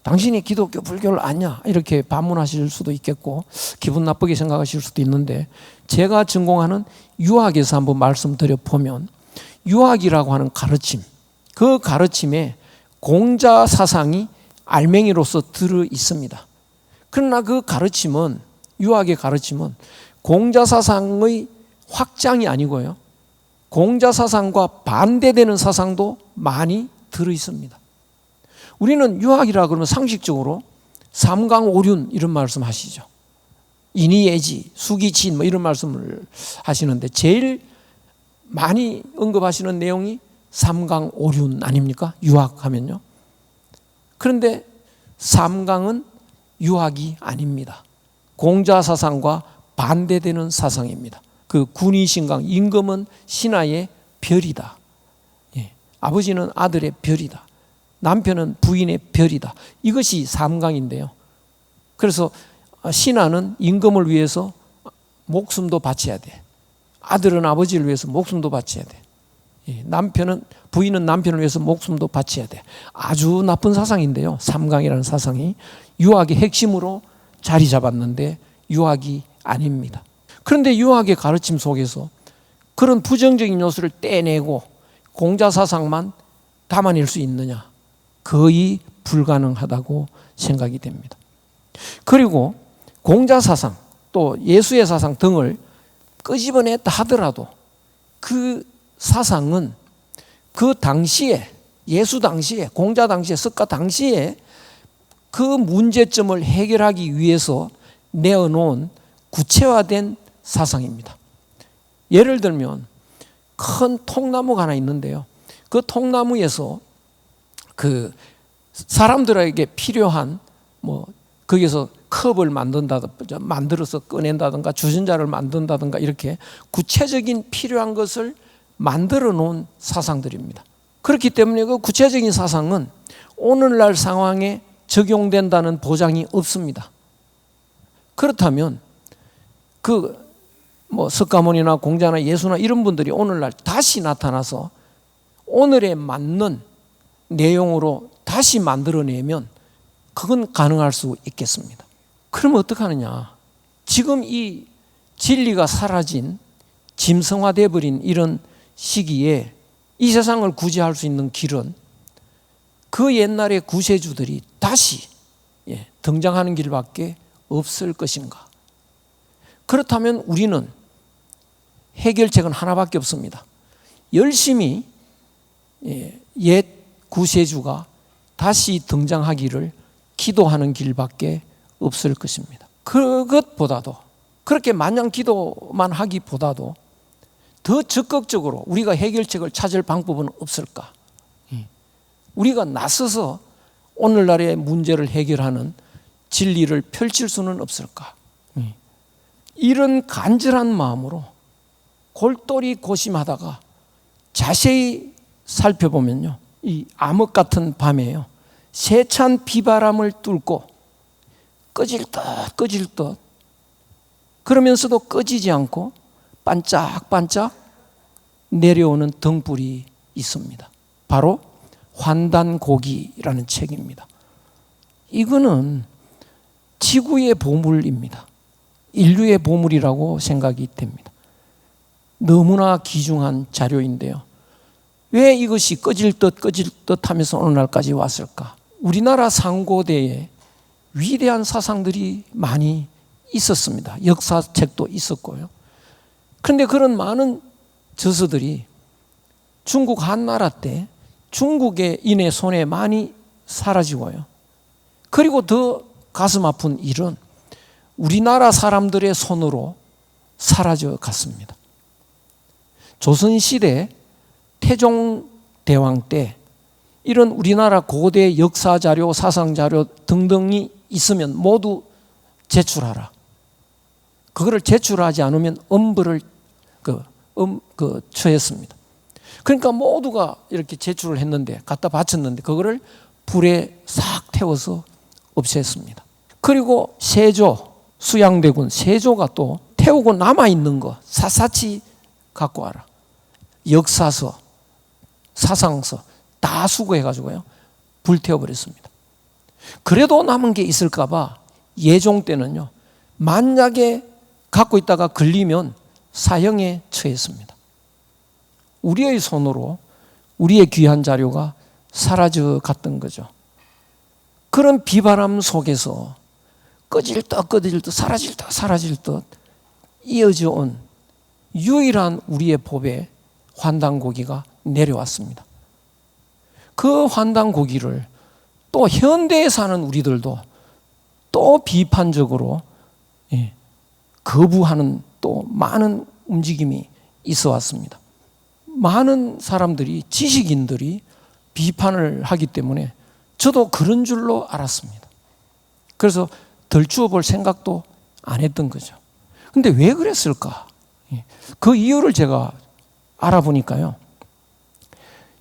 당신이 기독교, 불교를 아냐? 이렇게 반문하실 수도 있겠고 기분 나쁘게 생각하실 수도 있는데 제가 전공하는 유학에서 한번 말씀드려 보면 유학이라고 하는 가르침, 그 가르침에 공자 사상이 알맹이로서 들어 있습니다. 그러나 그 가르침은, 유학의 가르침은 공자 사상의 확장이 아니고요. 공자 사상과 반대되는 사상도 많이 들어 있습니다. 우리는 유학이라 그러면 상식적으로 삼강오륜 이런 말씀 하시죠. 인이예지, 수기친 이런 말씀을 하시는데 제일 많이 언급하시는 내용이 삼강오륜 아닙니까? 유학하면요. 그런데 삼강은 유학이 아닙니다. 공자 사상과 반대되는 사상입니다. 그 군의신강, 임금은 신하의 별이다. 아버지는 아들의 별이다. 남편은 부인의 별이다. 이것이 삼강인데요. 그래서 신하는 임금을 위해서 목숨도 바쳐야 돼. 아들은 아버지를 위해서 목숨도 바쳐야 돼. 부인은 남편을 위해서 목숨도 바쳐야 돼. 아주 나쁜 사상인데요. 삼강이라는 사상이 유학의 핵심으로 자리 잡았는데 유학이 아닙니다. 그런데 유학의 가르침 속에서 그런 부정적인 요소를 떼내고 공자 사상만 담아낼 수 있느냐? 거의 불가능하다고 생각이 됩니다. 그리고 공자 사상 또 예수의 사상 등을 끄집어냈다 하더라도 그 사상은 그 당시에, 예수 당시에, 공자 당시에, 석가 당시에 그 문제점을 해결하기 위해서 내어놓은 구체화된 사상입니다. 예를 들면 큰 통나무가 하나 있는데요. 그 통나무에서 그 사람들에게 필요한 거기서 컵을 만들어서 꺼낸다든가 주전자를 만든다든가 이렇게 구체적인 필요한 것을 만들어 놓은 사상들입니다. 그렇기 때문에 그 구체적인 사상은 오늘날 상황에 적용된다는 보장이 없습니다. 그렇다면 석가모니나 공자나 예수나 이런 분들이 오늘날 다시 나타나서 오늘에 맞는 내용으로 다시 만들어내면 그건 가능할 수 있겠습니다. 그러면 어떡하느냐? 지금 이 진리가 사라진 짐승화되어 버린 이런 시기에 이 세상을 구제할 수 있는 길은 그 옛날의 구세주들이 다시 등장하는 길밖에 없을 것인가? 그렇다면 우리는 해결책은 하나밖에 없습니다. 열심히 옛 구세주가 다시 등장하기를 기도하는 길밖에 없을 것입니다. 그것보다도, 그렇게 마냥 기도만 하기보다도 더 적극적으로 우리가 해결책을 찾을 방법은 없을까? 우리가 나서서 오늘날의 문제를 해결하는 진리를 펼칠 수는 없을까? 이런 간절한 마음으로 골똘히 고심하다가 자세히 살펴보면요, 이 암흑 같은 밤에요, 세찬 비바람을 뚫고 꺼질 듯 그러면서도 꺼지지 않고 반짝반짝 내려오는 등불이 있습니다. 바로 환단고기라는 책입니다. 이거는 지구의 보물입니다. 인류의 보물이라고 생각이 됩니다. 너무나 귀중한 자료인데요. 왜 이것이 꺼질 듯 하면서 오늘날까지 왔을까? 우리나라 상고대에 위대한 사상들이 많이 있었습니다. 역사책도 있었고요. 그런데 그런 많은 저서들이 중국 한나라 때 중국의 인의 손에 많이 사라지고요. 그리고 더 가슴 아픈 일은 우리나라 사람들의 손으로 사라져 갔습니다. 조선시대 태종대왕 때 이런 우리나라 고대 역사자료, 사상자료 등등이 있으면 모두 제출하라. 그거를 제출하지 않으면 엄벌을 처했습니다. 그러니까 모두가 이렇게 제출을 했는데, 갖다 바쳤는데 그거를 불에 싹 태워서 없앴습니다. 그리고 세조, 수양대군 세조가 또 태우고 남아있는 거 샅샅이 갖고 와라. 역사서, 사상서 다 수거해가지고요, 불태워버렸습니다. 그래도 남은 게 있을까 봐 예종 때는요, 만약에 갖고 있다가 걸리면 사형에 처했습니다. 우리의 손으로 우리의 귀한 자료가 사라져 갔던 거죠. 그런 비바람 속에서 꺼질 듯 사라질 듯 이어져 온 유일한 우리의 법의 환단고기가 내려왔습니다. 그 환단고기를 또 현대에 사는 우리들도 또 비판적으로 거부하는 또 많은 움직임이 있어 왔습니다. 많은 사람들이, 지식인들이 비판을 하기 때문에 저도 그런 줄로 알았습니다. 그래서 덜추어 볼 생각도 안 했던 거죠. 근데 왜 그랬을까? 그 이유를 제가 알아보니까요,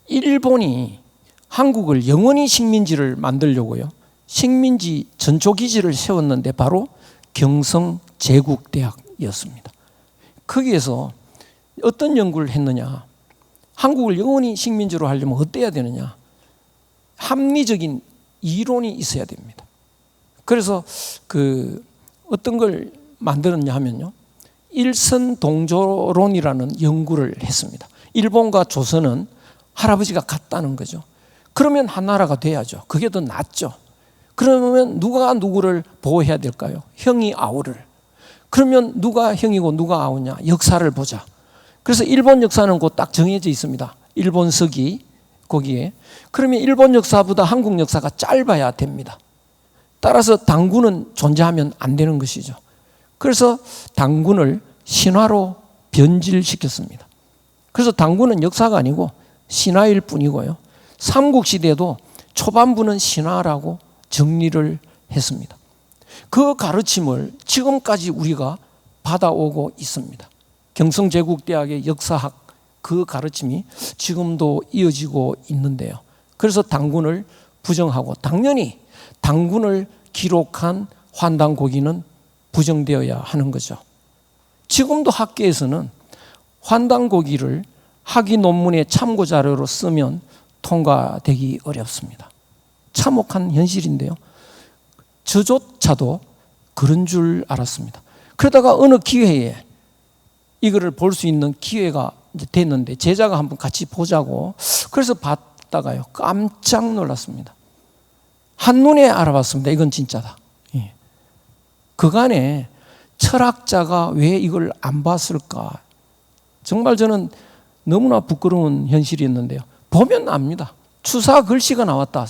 일본이 한국을 영원히 식민지를 만들려고요, 식민지 전초기지를 세웠는데 바로 경성제국대학이었습니다. 거기에서 어떤 연구를 했느냐, 한국을 영원히 식민지로 하려면 어때야 되느냐, 합리적인 이론이 있어야 됩니다. 그래서 어떤 걸 만들었냐 하면요, 일선동조론이라는 연구를 했습니다. 일본과 조선은 할아버지가 같다는 거죠. 그러면 한 나라가 돼야죠. 그게 더 낫죠. 그러면 누가 누구를 보호해야 될까요? 형이 아우를. 그러면 누가 형이고 누가 아우냐? 역사를 보자. 그래서 일본 역사는 곧 딱 정해져 있습니다. 일본서기 거기에. 그러면 일본 역사보다 한국 역사가 짧아야 됩니다. 따라서 당군은 존재하면 안 되는 것이죠. 그래서 당군을 신화로 변질시켰습니다. 그래서 당군은 역사가 아니고 신화일 뿐이고요, 삼국시대도 초반부는 신화라고 정리를 했습니다. 그 가르침을 지금까지 우리가 받아오고 있습니다. 경성제국대학의 역사학, 그 가르침이 지금도 이어지고 있는데요. 그래서 당군을 부정하고, 당연히 당군을 기록한 환단고기는 부정되어야 하는 거죠. 지금도 학계에서는 환단고기를 학위 논문의 참고 자료로 쓰면 통과되기 어렵습니다. 참혹한 현실인데요, 저조차도 그런 줄 알았습니다. 그러다가 어느 기회에 이거를 볼 수 있는 기회가 이제 됐는데 제자가 한번 같이 보자고, 그래서 봤다가요, 깜짝 놀랐습니다. 한눈에 알아봤습니다. 이건 진짜다. 예. 그간에 철학자가 왜 이걸 안 봤을까? 정말 저는 너무나 부끄러운 현실이었는데요. 보면 압니다. 추사 글씨가 나왔다.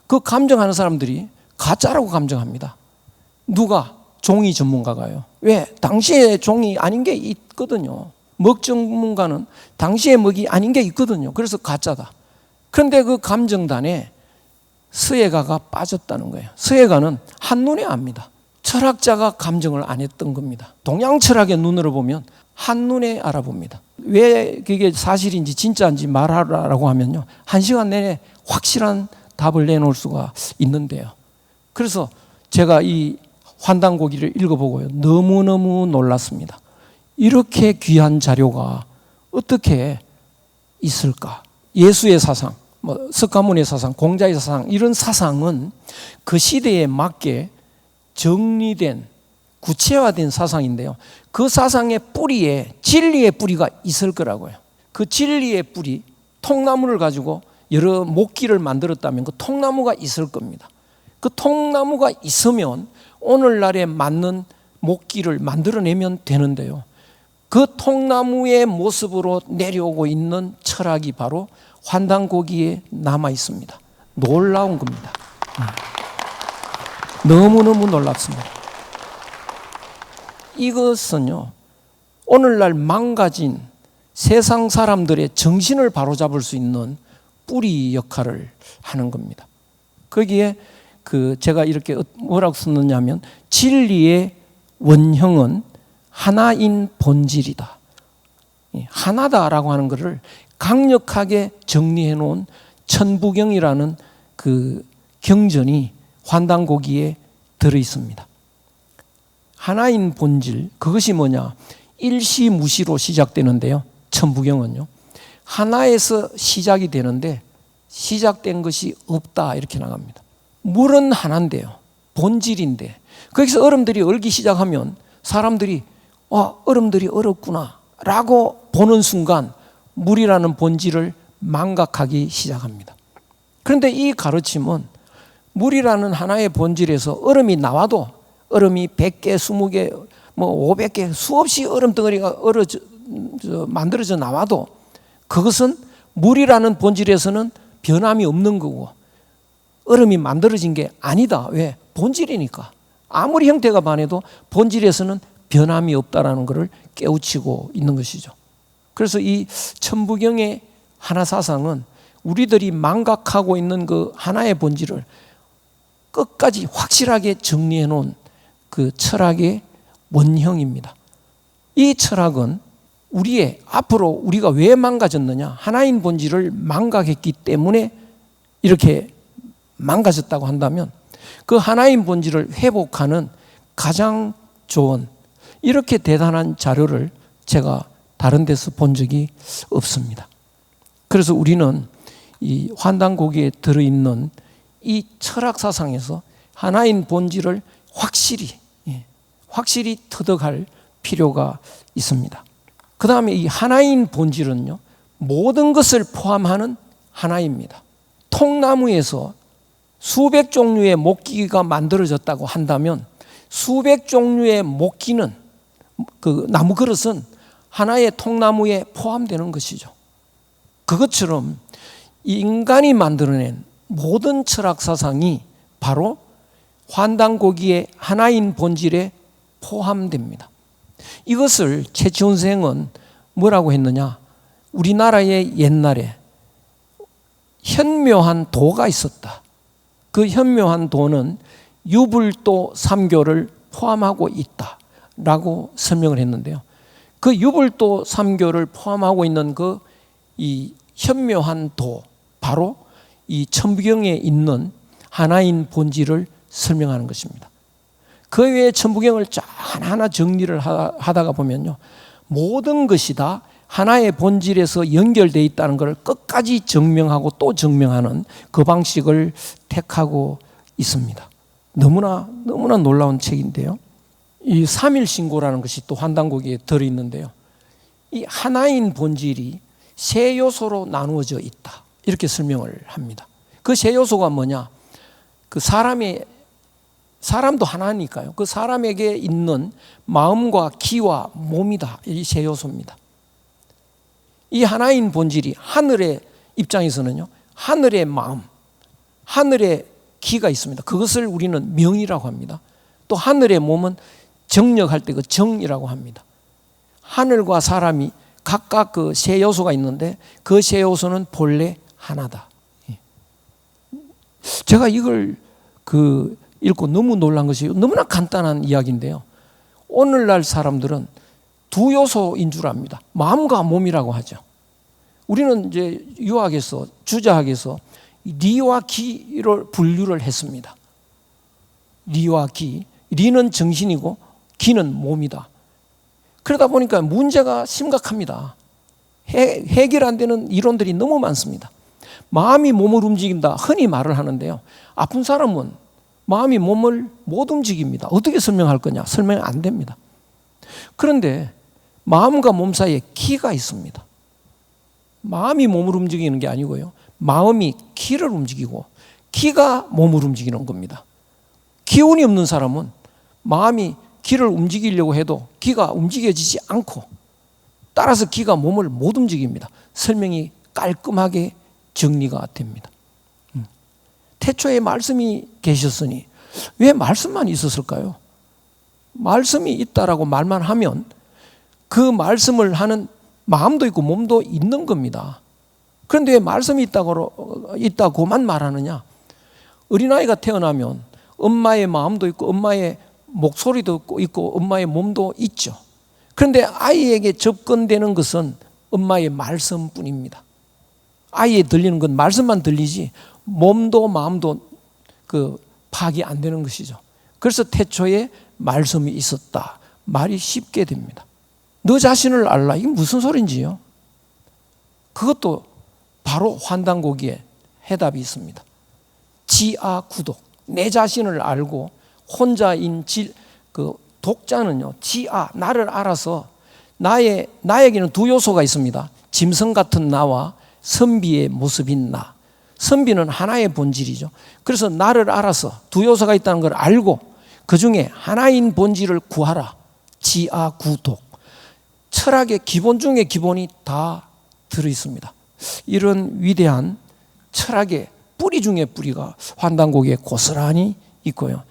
그 감정하는 사람들이 가짜라고 감정합니다. 누가? 종이 전문가가요. 왜? 당시에 종이 아닌 게 있거든요. 먹 전문가는 당시에 먹이 아닌 게 있거든요. 그래서 가짜다. 그런데 그 감정단에 서예가가 빠졌다는 거예요. 서예가는 한눈에 압니다. 철학자가 감정을 안 했던 겁니다. 동양 철학의 눈으로 보면 한눈에 알아봅니다. 왜 그게 사실인지 진짜인지 말하라고 하면요, 1시간 내내 확실한 답을 내놓을 수가 있는데요. 그래서 제가 이 환단고기를 읽어보고요, 너무너무 놀랐습니다. 이렇게 귀한 자료가 어떻게 있을까? 예수의 사상, 석가모니의 사상, 공자의 사상, 이런 사상은 그 시대에 맞게 정리된, 구체화된 사상인데요, 그 사상의 뿌리에 진리의 뿌리가 있을 거라고요. 그 진리의 뿌리, 통나무를 가지고 여러 목기를 만들었다면 그 통나무가 있을 겁니다. 그 통나무가 있으면 오늘날에 맞는 목기를 만들어내면 되는데요, 그 통나무의 모습으로 내려오고 있는 철학이 바로 환단고기에 남아 있습니다. 놀라운 겁니다. 너무너무 놀랍습니다. 이것은요, 오늘날 망가진 세상 사람들의 정신을 바로잡을 수 있는 뿌리 역할을 하는 겁니다. 거기에 제가 이렇게 뭐라고 썼느냐면, 진리의 원형은 하나인 본질이다. 하나다라고 하는 것을 강력하게 정리해 놓은 천부경이라는 그 경전이 환단고기에 들어 있습니다. 하나인 본질, 그것이 뭐냐? 일시무시로 시작되는데요, 천부경은요, 하나에서 시작이 되는데 시작된 것이 없다, 이렇게 나갑니다. 물은 하나인데요, 본질인데, 거기서 얼음들이 얼기 시작하면 사람들이 얼음들이 얼었구나 라고 보는 순간 물이라는 본질을 망각하기 시작합니다. 그런데 이 가르침은 물이라는 하나의 본질에서 얼음이 나와도, 얼음이 100개, 20개, 500개 수없이 얼음 덩어리가 만들어져 나와도 그것은 물이라는 본질에서는 변함이 없는 거고 얼음이 만들어진 게 아니다. 왜? 본질이니까. 아무리 형태가 변해도 본질에서는 변함이 없다라는 것을 깨우치고 있는 것이죠. 그래서 이 천부경의 하나 사상은 우리들이 망각하고 있는 그 하나의 본질을 끝까지 확실하게 정리해 놓은 그 철학의 원형입니다. 이 철학은 앞으로 우리가 왜 망가졌느냐? 하나인 본질을 망각했기 때문에 이렇게 망가졌다고 한다면 그 하나인 본질을 회복하는 가장 좋은, 이렇게 대단한 자료를 제가 다른 데서 본 적이 없습니다. 그래서 우리는 이 환단고기에 들어있는 이 철학 사상에서 하나인 본질을 확실히 터득할 필요가 있습니다. 그 다음에 이 하나인 본질은요, 모든 것을 포함하는 하나입니다. 통나무에서 수백 종류의 목기가 만들어졌다고 한다면 수백 종류의 목기는, 그 나무 그릇은 하나의 통나무에 포함되는 것이죠. 그것처럼 인간이 만들어낸 모든 철학 사상이 바로 환단고기의 하나인 본질에 포함됩니다. 이것을 최치원 선생은 뭐라고 했느냐? 우리나라에 옛날에 현묘한 도가 있었다. 그 현묘한 도는 유불도 3교를 포함하고 있다라고 설명을 했는데요. 그 유불도 3교를 포함하고 있는 이 현묘한 도, 바로 이 천부경에 있는 하나인 본질을 설명하는 것입니다. 그 외에 천부경을 하나하나 정리를 하다가 보면요, 모든 것이 다 하나의 본질에서 연결되어 있다는 것을 끝까지 증명하고 또 증명하는 그 방식을 택하고 있습니다. 너무나 놀라운 책인데요, 이 삼일신고라는 것이 또 환단고기에 들어있는데요, 이 하나인 본질이 세 요소로 나누어져 있다, 이렇게 설명을 합니다. 그 세 요소가 뭐냐? 그 사람도 하나니까요. 그 사람에게 있는 마음과 기와 몸이다. 이 세 요소입니다. 이 하나인 본질이 하늘의 입장에서는요, 하늘의 마음, 하늘의 기가 있습니다. 그것을 우리는 명이라고 합니다. 또 하늘의 몸은 정력할 때 그 정이라고 합니다. 하늘과 사람이 각각 그 세 요소가 있는데 그 세 요소는 본래 하나다. 제가 이걸 읽고 너무 놀란 것이 너무나 간단한 이야기인데요. 오늘날 사람들은 두 요소인 줄 압니다. 마음과 몸이라고 하죠. 우리는 이제 유학에서, 주자학에서 리와 기를 분류를 했습니다. 리와 기. 리는 정신이고 기는 몸이다. 그러다 보니까 문제가 심각합니다. 해결 안 되는 이론들이 너무 많습니다. 마음이 몸을 움직인다. 흔히 말을 하는데요. 아픈 사람은 마음이 몸을 못 움직입니다. 어떻게 설명할 거냐? 설명 안 됩니다. 그런데 마음과 몸 사이에 기가 있습니다. 마음이 몸을 움직이는 게 아니고요. 마음이 기를 움직이고 기가 몸을 움직이는 겁니다. 기운이 없는 사람은 마음이 기를 움직이려고 해도 기가 움직여지지 않고 따라서 기가 몸을 못 움직입니다. 설명이 깔끔하게 정리가 됩니다. 태초에 말씀이 계셨으니 왜 말씀만 있었을까요? 말씀이 있다라고 말만 하면 그 말씀을 하는 마음도 있고 몸도 있는 겁니다. 그런데 왜 말씀이 있다고만 말하느냐? 어린아이가 태어나면 엄마의 마음도 있고 엄마의 목소리도 있고 엄마의 몸도 있죠. 그런데 아이에게 접근되는 것은 엄마의 말씀뿐입니다. 아이에 들리는 건 말씀만 들리지 몸도 마음도 파악이 안 되는 것이죠. 그래서 태초에 말씀이 있었다. 말이 쉽게 됩니다. 너 자신을 알라. 이게 무슨 소린지요? 그것도 바로 환단고기에 해답이 있습니다. 지아구독. 내 자신을 알고 혼자인 독자는요, 지아, 나를 알아서 나에게는 두 요소가 있습니다. 짐승 같은 나와 선비의 모습인 나. 선비는 하나의 본질이죠. 그래서 나를 알아서 두 요소가 있다는 걸 알고 그 중에 하나인 본질을 구하라. 지아구독. 철학의 기본 중에 기본이 다 들어있습니다. 이런 위대한 철학의 뿌리 중에 뿌리가 환단고기에 고스란히 있고요.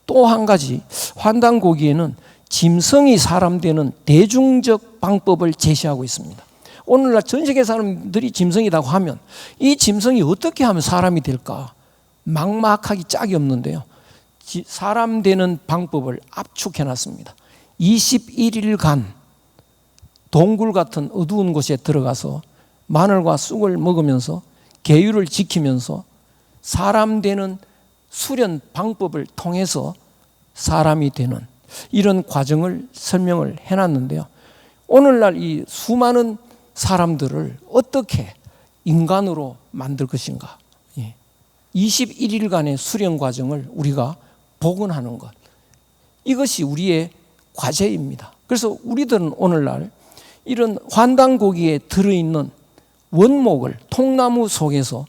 또 한 가지, 환단고기에는 짐승이 사람 되는 대중적 방법을 제시하고 있습니다. 오늘날 전 세계 사람들이 짐승이라고 하면 이 짐승이 어떻게 하면 사람이 될까? 막막하기 짝이 없는데요. 사람 되는 방법을 압축해 놨습니다. 21일간 동굴 같은 어두운 곳에 들어가서 마늘과 쑥을 먹으면서 계율을 지키면서 사람 되는 수련 방법을 통해서 사람이 되는 이런 과정을 설명을 해놨는데요. 오늘날 이 수많은 사람들을 어떻게 인간으로 만들 것인가? 21일간의 수련 과정을 우리가 복원하는 것. 이것이 우리의 과제입니다. 그래서 우리들은 오늘날 이런 환단고기에 들어있는 원목을 통나무 속에서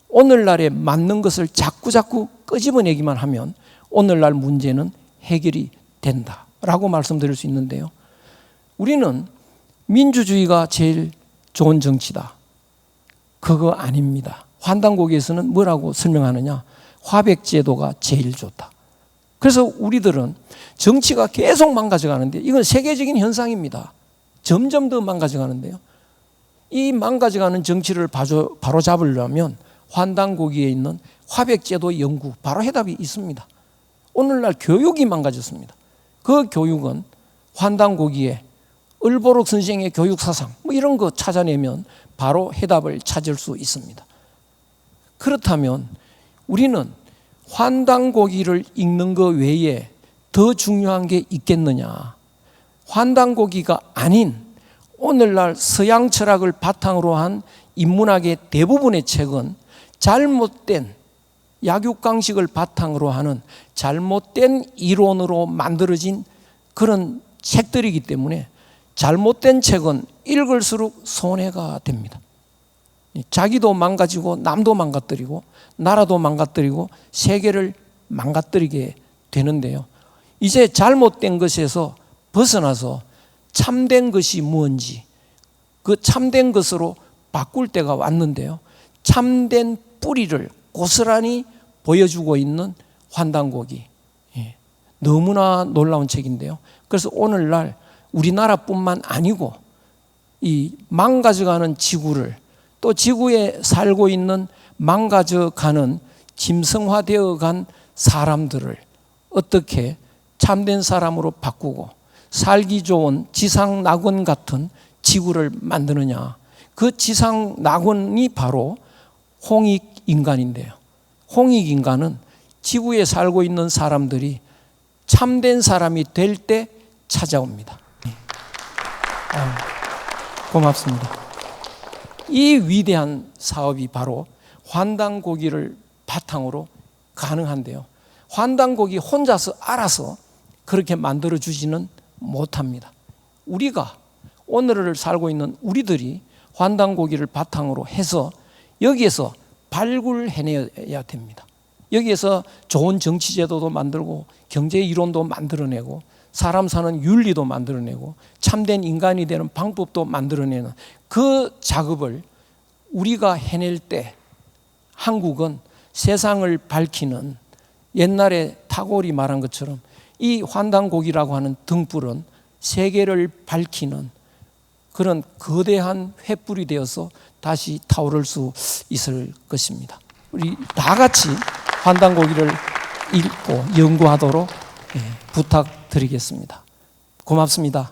오늘날에 맞는 것을 자꾸 끄집어내기만 하면 오늘날 문제는 해결이 된다라고 말씀드릴 수 있는데요. 우리는 민주주의가 제일 좋은 정치다. 그거 아닙니다. 환단고기에서는 뭐라고 설명하느냐? 화백제도가 제일 좋다. 그래서 우리들은 정치가 계속 망가져가는데 이건 세계적인 현상입니다. 점점 더 망가져가는데요. 이 망가져가는 정치를 바로잡으려면 환단고기에 있는 화백제도 연구, 바로 해답이 있습니다. 오늘날 교육이 망가졌습니다. 그 교육은 환단고기에 을보록 선생의 교육사상 이런 거 찾아내면 바로 해답을 찾을 수 있습니다. 그렇다면 우리는 환단고기를 읽는 것 외에 더 중요한 게 있겠느냐? 환단고기가 아닌 오늘날 서양 철학을 바탕으로 한 인문학의 대부분의 책은 잘못된 약육강식을 바탕으로 하는 잘못된 이론으로 만들어진 그런 책들이기 때문에 잘못된 책은 읽을수록 손해가 됩니다. 자기도 망가지고 남도 망가뜨리고 나라도 망가뜨리고 세계를 망가뜨리게 되는데요. 이제 잘못된 것에서 벗어나서 참된 것이 무엇인지 그 참된 것으로 바꿀 때가 왔는데요. 참된 뿌리를 고스란히 보여주고 있는 환단고기. 너무나 놀라운 책인데요. 그래서 오늘날 우리나라뿐만 아니고 이 망가져가는 지구를 또 지구에 살고 있는 망가져가는 짐승화되어 간 사람들을 어떻게 참된 사람으로 바꾸고 살기 좋은 지상 낙원 같은 지구를 만드느냐. 그 지상 낙원이 바로 홍익인간인데요. 홍익인간은 지구에 살고 있는 사람들이 참된 사람이 될 때 찾아옵니다. 고맙습니다. 이 위대한 사업이 바로 환단고기를 바탕으로 가능한데요. 환단고기 혼자서 알아서 그렇게 만들어주지는 못합니다. 우리가 오늘을 살고 있는 우리들이 환단고기를 바탕으로 해서 여기에서 발굴해내야 됩니다. 여기에서 좋은 정치제도도 만들고 경제 이론도 만들어내고 사람 사는 윤리도 만들어내고 참된 인간이 되는 방법도 만들어내는 그 작업을 우리가 해낼 때 한국은 세상을 밝히는 옛날에 타고르이 말한 것처럼 이 환단고기라고 하는 등불은 세계를 밝히는 그런 거대한 횃불이 되어서 다시 타오를 수 있을 것입니다. 우리 다 같이 환단고기를 읽고 연구하도록 부탁드리겠습니다. 고맙습니다.